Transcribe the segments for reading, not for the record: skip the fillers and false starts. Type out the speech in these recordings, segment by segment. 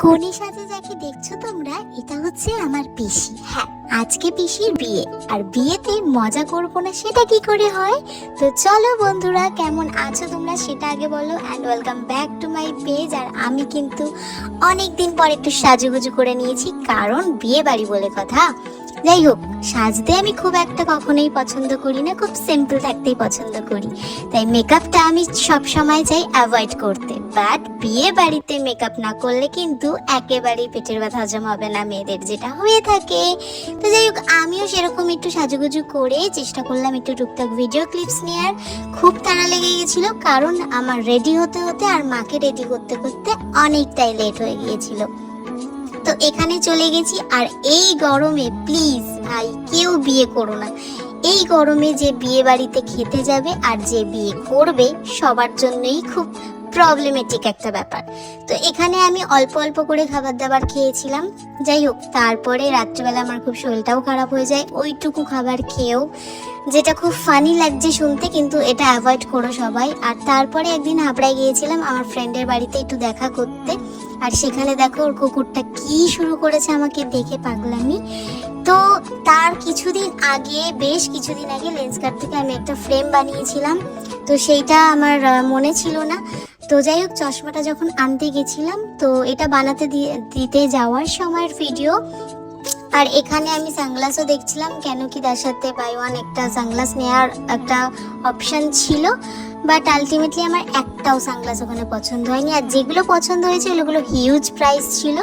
কোণে সাজে যাকে দেখছো তোমরা, এটা হচ্ছে আমার পিসি। হ্যাঁ, আজকে পিসির বিয়ে, আর বিয়েতে মজা করবো না সেটা কি করে হয়? তো চলো বন্ধুরা, কেমন আছো তোমরা সেটা আগে বলো। And welcome back to my page. আর আমি কিন্তু অনেক দিন পর একটু সাজুগুজু করে নিয়েছি, কারণ বিয়ে বাড়ি বলে কথা। যাই হোক, সাজতে আমি খুব একটা কখনোই পছন্দ করি না, খুব সিম্পল থাকতেই পছন্দ করি। তাই মেকআপটা আমি সব সময় চাই অ্যাভয়েড করতে। বাট বিয়ে বাড়িতে মেকআপ না করলে কিন্তু একেবারেই পেটের ব্যথা হজম হবে না মেয়েদের, যেটা হয়ে থাকে। তো যাই হোক, আমিও সেরকম একটু সাজুগুজু করে চেষ্টা করলাম একটু টুকটাক ভিডিও ক্লিপস নেওয়ার। খুব তাড়া লেগে গেছিল, কারণ আমার রেডি হতে হতে আর মাকে রেডি করতে করতে অনেকটাই লেট হয়ে গিয়েছিল। তো এখানে চলে গেছি। আর এই গরমে প্লিজ ভাই কেউ বিয়ে করো না। এই গরমে যে বিয়ে বাড়িতে খেতে যাবে আর যে বিয়ে করবে, সবার জন্যই খুব প্রবলেমেটিক একটা ব্যাপার। তো এখানে আমি অল্প অল্প করে খাবার দাবার খেয়েছিলাম। যাই হোক, তারপরে রাত্রিবেলা আমার খুব শরীরটাও খারাপ হয়ে যায় ওইটুকু খাবার খেয়েও, যেটা খুব ফানি লাগছে শুনতে, কিন্তু এটা অ্যাভয়েড করো সবাই। আর তারপরে একদিন হাবড়ায় গিয়েছিলাম আমার ফ্রেন্ডের বাড়িতে একটু দেখা করতে। আর সেখানে দেখো ওর কুকুরটা কি শুরু করেছে আমাকে দেখে পাগলামি। তো তার বেশ কিছুদিন আগে লেন্সকার্ট থেকে আমি একটা ফ্রেম বানিয়েছিলাম, তো সেইটা আমার মনে ছিল না। তো যাই হোক, চশমাটা যখন আনতে গেছিলাম, তো এটা বানাতে দিতে যাওয়ার সময়ের ভিডিও। আর এখানে আমি সানগ্লাসও দেখছিলাম, কেন কি তার সাথে বাই ওয়ান একটা সানগ্লাস নেওয়ার একটা অপশান ছিল। বাট আলটিমেটলি আমার একটাও সানগ্লাস ওখানে পছন্দ হয়নি। আর যেগুলো পছন্দ হয়েছে ওগুলো হিউজ প্রাইস ছিল,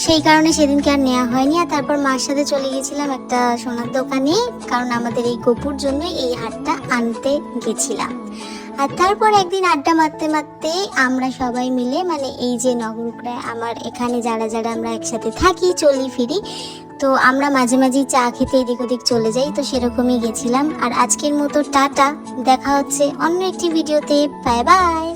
সেই কারণে সেদিনকে আর নেওয়া হয়নি। আর তারপর মার সাথে চলে গেছিলাম একটা সোনার দোকানে, কারণ আমাদের এই গপুর জন্য এই হারটা আনতে গেছিলাম। আর তারপর একদিন আড্ডা মারতে মারতে আমরা সবাই মিলে, মানে এই যে নগরুকড়ায় আমার এখানে যারা যারা আমরা একসাথে থাকি, চলি ফিরি, তো আমরা মাঝে মাঝেই চা খেতে এদিক ওদিক চলে যাই। তো সেরকমই গেছিলাম। আর আজকের মতো টাটা, দেখা হচ্ছে অন্য একটি ভিডিওতে। Bye bye.